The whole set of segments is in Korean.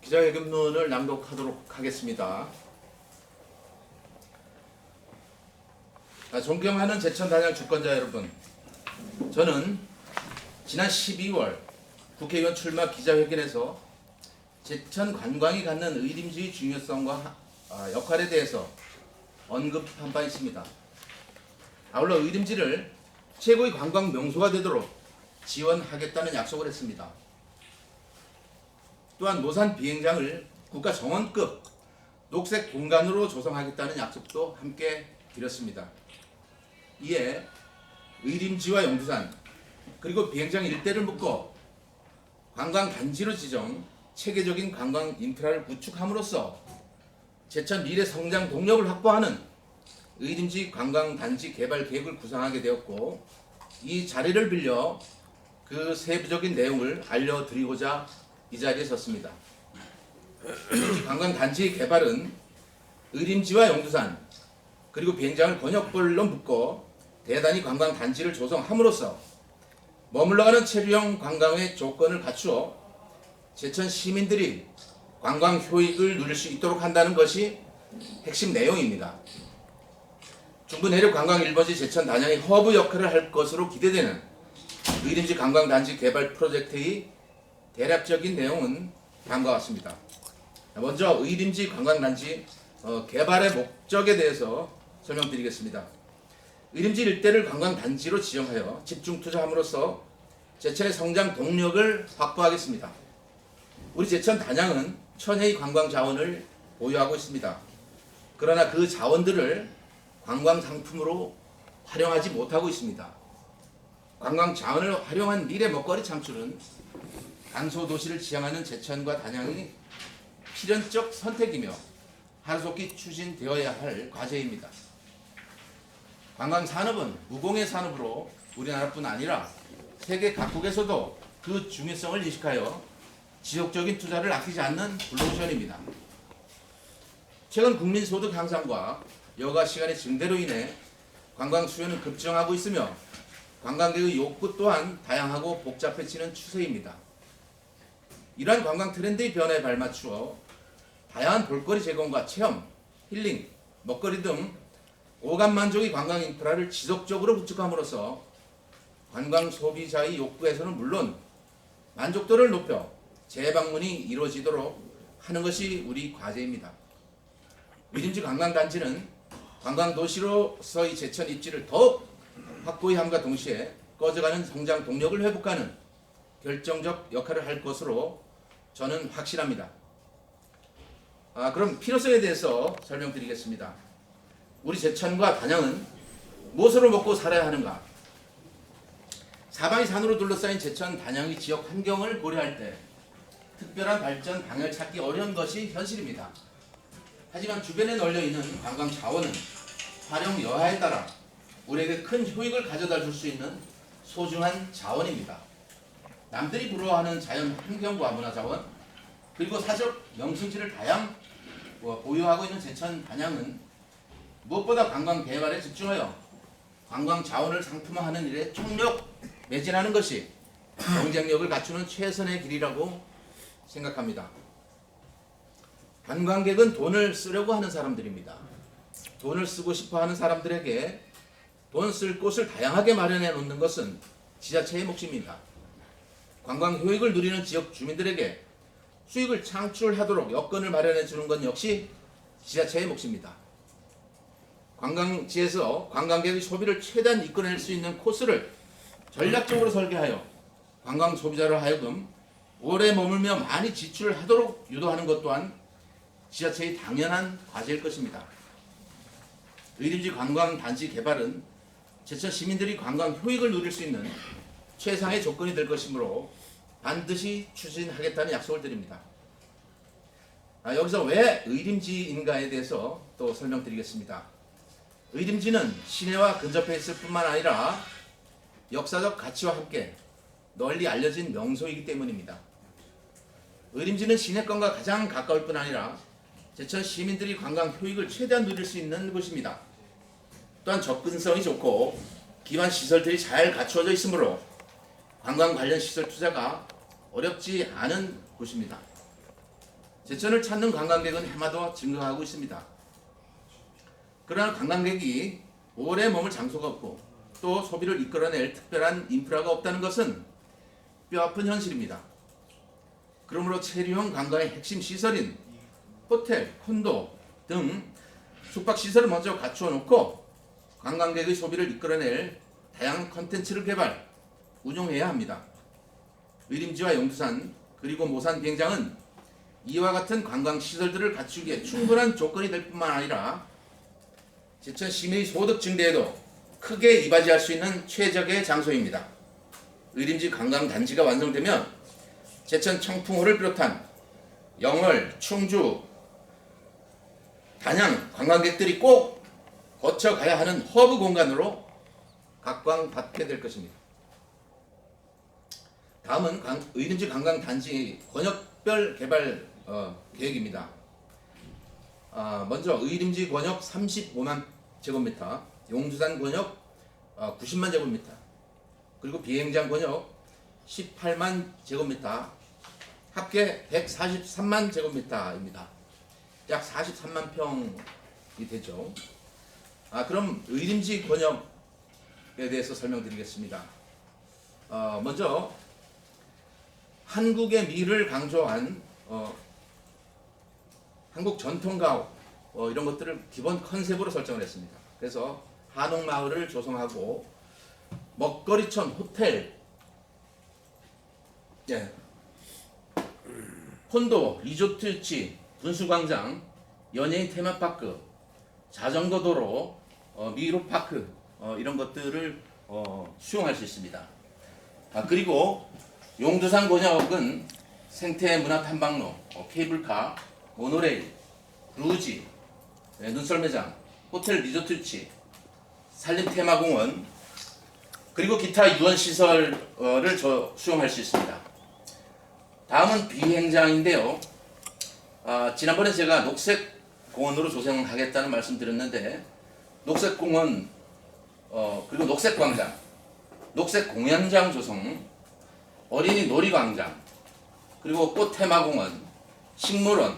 기자회견문을 낭독하도록 하겠습니다. 존경하는 제천 단양 주권자 여러분, 저는 지난 12월 국회의원 출마 기자회견에서 제천 관광이 갖는 의림지의 중요성과 역할에 대해서 언급한 바 있습니다. 아울러 의림지를 최고의 관광 명소가 되도록 지원하겠다는 약속을 했습니다. 또한 노산 비행장을 국가 정원급 녹색 공간으로 조성하겠다는 약속도 함께 드렸습니다. 이에 의림지와 영두산 그리고 비행장 일대를 묶어 관광단지로 지정 체계적인 관광 인프라를 구축함으로써 제천 미래 성장 동력을 확보하는 의림지 관광단지 개발 계획을 구상하게 되었고, 이 자리를 빌려 그 세부적인 내용을 알려드리고자 이 자리에 섰습니다. 의림지 관광단지 개발은 의림지와 영두산 그리고 비행장을 권역별로 묶어 대단위 관광단지를 조성함으로써 머물러가는 체류형 관광의 조건을 갖추어 제천 시민들이 관광 효익을 누릴 수 있도록 한다는 것이 핵심 내용입니다. 중부 내륙 관광 1번지 제천 단양의 허브 역할을 할 것으로 기대되는 의림지 관광단지 개발 프로젝트의 대략적인 내용은 다음과 같습니다. 먼저 의림지 관광단지 개발의 목적에 대해서 설명드리겠습니다. 의림지 일대를 관광단지로 지정하여 집중 투자함으로써 제천의 성장 동력을 확보하겠습니다. 우리 제천 단양은 천혜의 관광 자원을 보유하고 있습니다. 그러나 그 자원들을 관광 상품으로 활용하지 못하고 있습니다. 관광 자원을 활용한 미래 먹거리 창출은 강소도시를 지향하는 제천과 단양이 필연적 선택이며 하루속히 추진되어야 할 과제입니다. 관광 산업은 무공의 산업으로 우리나라뿐 아니라 세계 각국에서도 그 중요성을 인식하여 지속적인 투자를 아끼지 않는 블루오션입니다. 최근 국민소득 향상과 여가 시간의 증대로 인해 관광 수요는 급증하고 있으며 관광객의 욕구 또한 다양하고 복잡해지는 추세입니다. 이러한 관광 트렌드의 변화에 발맞추어 다양한 볼거리 제공과 체험, 힐링, 먹거리 등 오감 만족의 관광 인프라를 지속적으로 구축함으로써 관광 소비자의 욕구에서는 물론 만족도를 높여 재방문이 이루어지도록 하는 것이 우리 과제입니다. 의림지 관광단지는 관광도시로서의 제천 입지를 더욱 확고히 함과 동시에 꺼져가는 성장 동력을 회복하는 결정적 역할을 할 것으로 저는 확신합니다. 그럼 필요성에 대해서 설명드리겠습니다. 우리 제천과 단양은 무엇으로 먹고 살아야 하는가? 사방이 산으로 둘러싸인 제천 단양의 지역 환경을 고려할 때 특별한 발전 방향을 찾기 어려운 것이 현실입니다. 하지만 주변에 널려있는 관광 자원은 활용 여하에 따라 우리에게 큰 효익을 가져다 줄 수 있는 소중한 자원입니다. 남들이 부러워하는 자연 환경과 문화 자원 그리고 사적 명승지를 다양 보유하고 있는 제천 단양은 무엇보다 관광 개발에 집중하여 관광 자원을 상품화하는 일에 총력 매진하는 것이 경쟁력을 갖추는 최선의 길이라고 생각합니다. 관광객은 돈을 쓰려고 하는 사람들입니다. 돈을 쓰고 싶어 하는 사람들에게 돈 쓸 곳을 다양하게 마련해 놓는 것은 지자체의 몫입니다. 관광 효익을 누리는 지역 주민들에게 수익을 창출하도록 여건을 마련해 주는 것 역시 지자체의 몫입니다. 관광지에서 관광객의 소비를 최대한 이끌어낼 수 있는 코스를 전략적으로 설계하여 관광 소비자로 하여금 오래 머물며 많이 지출을 하도록 유도하는 것 또한 지자체의 당연한 과제일 것입니다. 의림지 관광단지 개발은 제천 시민들이 관광 효익을 누릴 수 있는 최상의 조건이 될 것이므로 반드시 추진하겠다는 약속을 드립니다. 여기서 왜 의림지인가에 대해서 또 설명드리겠습니다. 의림지는 시내와 근접해 있을 뿐만 아니라 역사적 가치와 함께 널리 알려진 명소이기 때문입니다. 의림지는 시내권과 가장 가까울 뿐 아니라 제천 시민들이 관광 효익을 최대한 누릴 수 있는 곳입니다. 또한 접근성이 좋고 기반 시설들이 잘 갖추어져 있으므로 관광 관련 시설 투자가 어렵지 않은 곳입니다. 제천을 찾는 관광객은 해마다 증가하고 있습니다. 그러나 관광객이 오래 머물 장소가 없고 또 소비를 이끌어낼 특별한 인프라가 없다는 것은 뼈아픈 현실입니다. 그러므로 체류형 관광의 핵심 시설인 호텔, 콘도 등 숙박시설을 먼저 갖추어 놓고 관광객의 소비를 이끌어낼 다양한 컨텐츠를 개발, 운용해야 합니다. 의림지와 용두산 그리고 모산 비행장은 이와 같은 관광시설들을 갖추기에 충분한 조건이 될 뿐만 아니라 제천 시민의 소득 증대에도 크게 이바지할 수 있는 최적의 장소입니다. 의림지 관광단지가 완성되면 제천 청풍호를 비롯한 영월, 충주, 단양 관광객들이 꼭 거쳐가야 하는 허브 공간으로 각광받게 될 것입니다. 다음은 의림지 관광단지 권역별 개발 계획입니다. 먼저 의림지 권역 35만 제곱미터, 용두산 권역 90만 제곱미터, 그리고 비행장 권역 18만 제곱미터, 합계 143만 제곱미터입니다. 약 43만 평이 되죠. 그럼 의림지 권역에 대해서 설명드리겠습니다. 먼저 한국의 미를 강조한 한국 전통가옥 이런 것들을 기본 컨셉으로 설정을 했습니다. 그래서 한옥마을을 조성하고 먹거리촌, 호텔, 콘도, 리조트지, 분수광장, 연예인 테마파크, 자전거 도로, 미로파크 이런 것들을 수용할 수 있습니다. 그리고 용두산 권역은 생태 문화 탐방로, 케이블카, 모노레일, 루지, 눈썰매장, 호텔 리조트지, 산림 테마공원, 그리고 기타 유원 시설을 수용할 수 있습니다. 다음은 비행장인데요. 지난번에 제가 녹색공원으로 조성하겠다는 말씀드렸는데 녹색공원 그리고 녹색광장, 녹색공연장 조성, 어린이 놀이광장, 그리고 꽃테마공원, 식물원,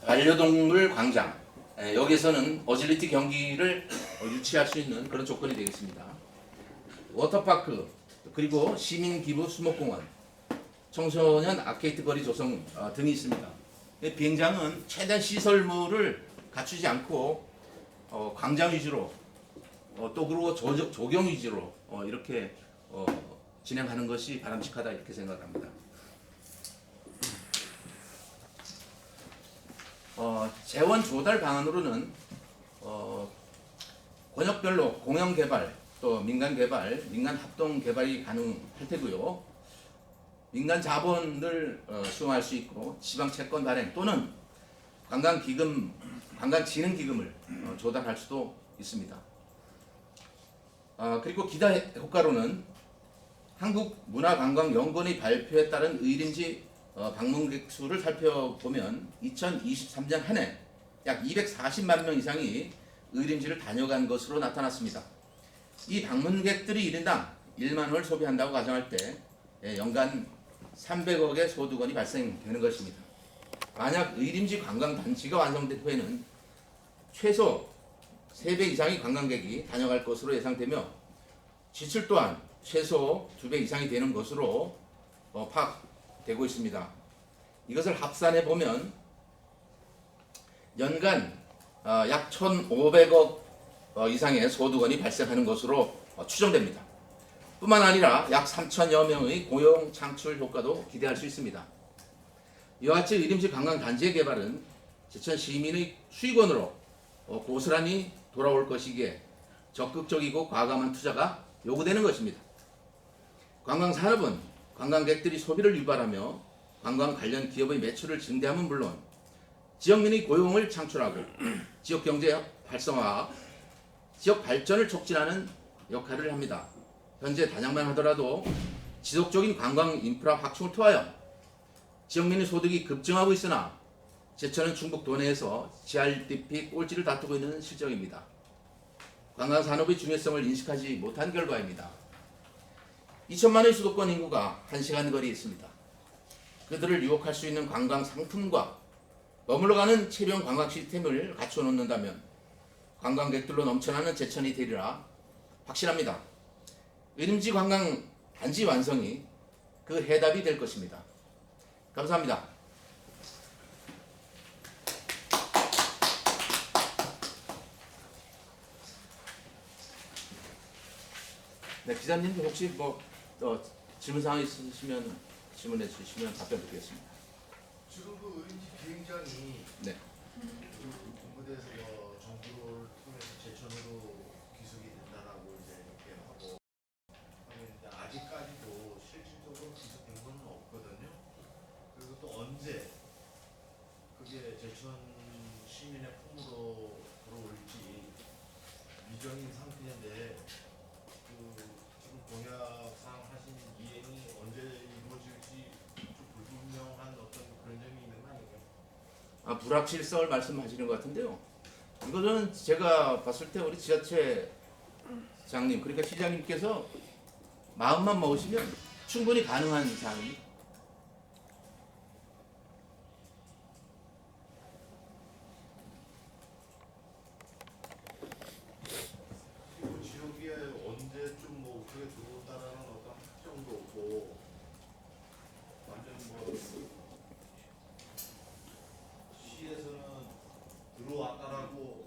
반려동물 광장, 여기에서는 어질리티 경기를 유치할 수 있는 그런 조건이 되겠습니다. 워터파크, 그리고 시민기부 수목공원, 청소년 아케이드 거리 조성 등이 있습니다. 비행장은 최대한 시설물을 갖추지 않고 광장 위주로 또 그리고 조경 위주로 이렇게 진행하는 것이 바람직하다 이렇게 생각합니다. 재원 조달 방안으로는 권역별로 공영 개발, 또 민간 개발, 민간 합동 개발이 가능할 테고요. 민간 자본을 수용할 수 있고 지방 채권 발행 또는 관광기금, 관광진흥기금을 조달할 수도 있습니다. 그리고 기타 효과로는 한국문화관광연구원의 발표에 따른 의림지 방문객 수를 살펴보면 2023년 한 해 약 240만 명 이상이 의림지를 다녀간 것으로 나타났습니다. 이 방문객들이 1인당 1만 원을 소비한다고 가정할 때 연간 300억의 소득원이 발생되는 것입니다. 만약 의림지 관광단지가 완성된 후에는 최소 3배 이상의 관광객이 다녀갈 것으로 예상되며 지출 또한 최소 2배 이상이 되는 것으로 파악되고 있습니다. 이것을 합산해 보면 연간 약 1,500억 이상의 소득원이 발생하는 것으로 추정됩니다. 뿐만 아니라 약 3천여 명의 고용 창출 효과도 기대할 수 있습니다. 이와 같이 의림지 관광단지의 개발은 제천 시민의 수익원으로 고스란히 돌아올 것이기에 적극적이고 과감한 투자가 요구되는 것입니다. 관광산업은 관광객들이 소비를 유발하며 관광 관련 기업의 매출을 증대함은 물론 지역민의 고용을 창출하고 지역경제 활성화, 지역 발전을 촉진하는 역할을 합니다. 현재 단양만 하더라도 지속적인 관광 인프라 확충을 통하여 지역민의 소득이 급증하고 있으나 제천은 충북 도내에서 GRDP 꼴찌를 다투고 있는 실정입니다. 관광산업의 중요성을 인식하지 못한 결과입니다. 2천만의 수도권 인구가 1시간 거리에 있습니다. 그들을 유혹할 수 있는 관광 상품과 머물러가는 체병 관광 시스템을 갖춰 놓는다면 관광객들로 넘쳐나는 제천이 되리라 확신합니다. 의림지 관광 단지 완성이 그 해답이 될 것입니다. 감사합니다. 네, 기자님도 혹시 질문 사항 있으시면 질문해 주시면 답변 드리겠습니다. 지금 그 의림지 비행장이 네. 군부대에서 정부를 통해서 제천으로 기속이 된다라고 이제 이렇게 하고 하는데 아직까지도 실질적으로 기속된 건 없거든요. 그리고 또 언제 그게 제천 시민의 품으로 들어올지 미정인 상태인데 지금 공약상 하신 이행이 언제 이루어질지 좀 불분명한 어떤 그런 점이 있는 거 아닌가요? 불확실성을 말씀하시는 것 같은데요. 이거는 제가 봤을 때 우리 지자체장님, 그러니까 시장님께서 마음만 먹으시면 충분히 가능한 사항입니다. 그리고 지역에 언제쯤 어떻게 들어온다라는 어떤 확정도 없고 완전 시에서는 들어왔다라고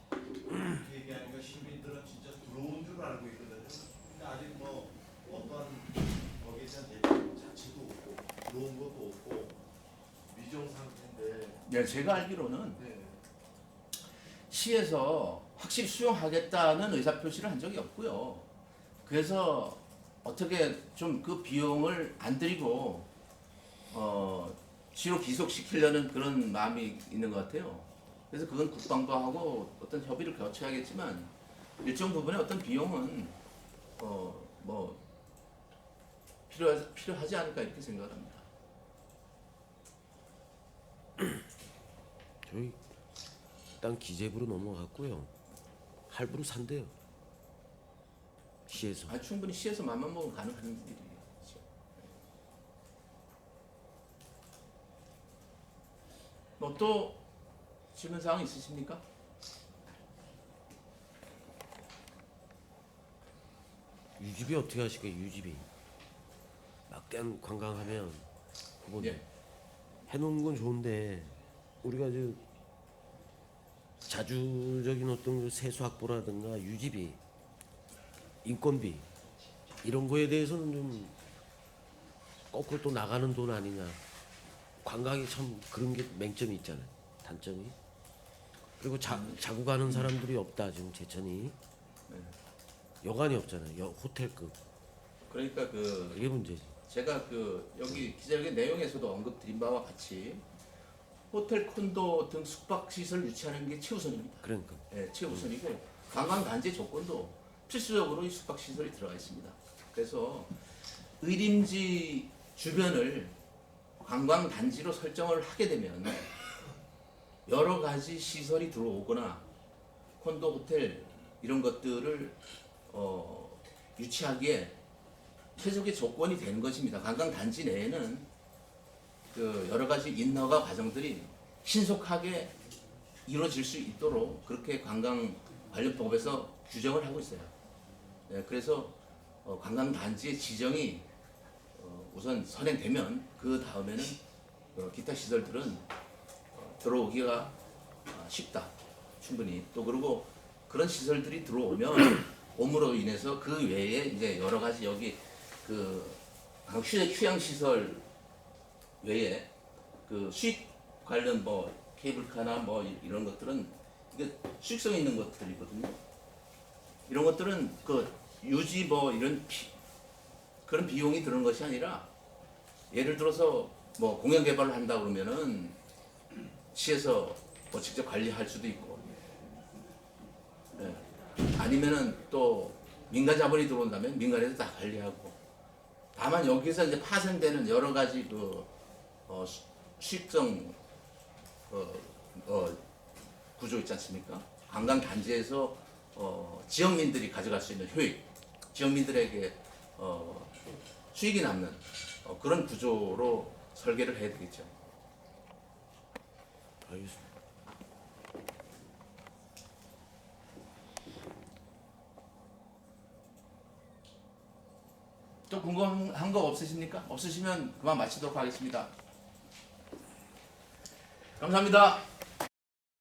그렇게 얘기하니까 시민들은 진짜 들어온 줄 알고 있거든요. 근데 아직 어떤 거기에 대한 대책 자체도 없고 들어온 것도 없고 미정 상태인데. 네, 제가 알기로는 네. 시에서 확실히 수용하겠다는 의사표시를 한 적이 없고요. 그래서 어떻게 좀 그 비용을 안 들이고 시로 기속시키려는 그런 마음이 있는 것 같아요. 그래서 그건 국방부 하고 어떤 협의를 거쳐야겠지만 일정 부분의 어떤 비용은 필요하지 않을까 이렇게 생각합니다. 저희 땅 기재부로 넘어갔고요. 할부로 산대요. 시에서. 충분히 시에서 맘만 먹으면 가능한 일이죠. 또 질문 사항 있으십니까? 유지비 어떻게 하실까요? 유지비. 막대한 관광하면 그거 예. 해놓은 건 좋은데 우리가 자주적인 어떤 그 세수 확보라든가 유지비, 인건비 이런 거에 대해서는 좀 거꾸로 또 나가는 돈 아니냐. 관광이 참 그런 게 맹점이 있잖아요. 단점이. 그리고 자고 가는 사람들이 없다 지금 제천이. 네. 여관이 없잖아요. 호텔급. 그러니까 이게 문제지. 제가 여기 기자회견 내용에서도 언급드린 바와 같이 호텔, 콘도 등 숙박 시설 유치하는 게 최우선입니다. 그러니까. 네, 최우선이고 관광 단지 조건도 필수적으로 이 숙박 시설이 들어가 있습니다. 그래서 의림지 주변을 관광 단지로 설정을 하게 되면 여러 가지 시설이 들어오거나 콘도, 호텔 이런 것들을 유치하기에 최적의 조건이 되는 것입니다. 관광 단지 내에는 여러 가지 인허가 과정들이 신속하게 이루어질 수 있도록 그렇게 관광 관련 법에서 규정을 하고 있어요. 네, 그래서 관광 단지의 지정이 우선 선행되면 그 다음에는 기타 시설들은 들어오기가 쉽다. 충분히. 또 그리고 그런 시설들이 들어오면 옴으로 인해서 그 외에 이제 여러 가지 여기 휴양 시설 외에 수익 관련 케이블카나 이런 것들은 이게 수익성 있는 것들이거든요. 이런 것들은 유지 이런 그런 비용이 드는 것이 아니라 예를 들어서 공연 개발을 한다 그러면은 시에서 직접 관리할 수도 있고, 예. 아니면은 또 민간 자본이 들어온다면 민간에서 다 관리하고. 다만 여기서 이제 파생되는 여러 가지 수익성 구조 있지 않습니까? 관광 단지에서 지역민들이 가져갈 수 있는 효익, 지역민들에게 수익이 남는 그런 구조로 설계를 해야 되겠죠. 알겠습니다. 또 궁금한 거 없으십니까? 없으시면 그만 마치도록 하겠습니다. 감사합니다.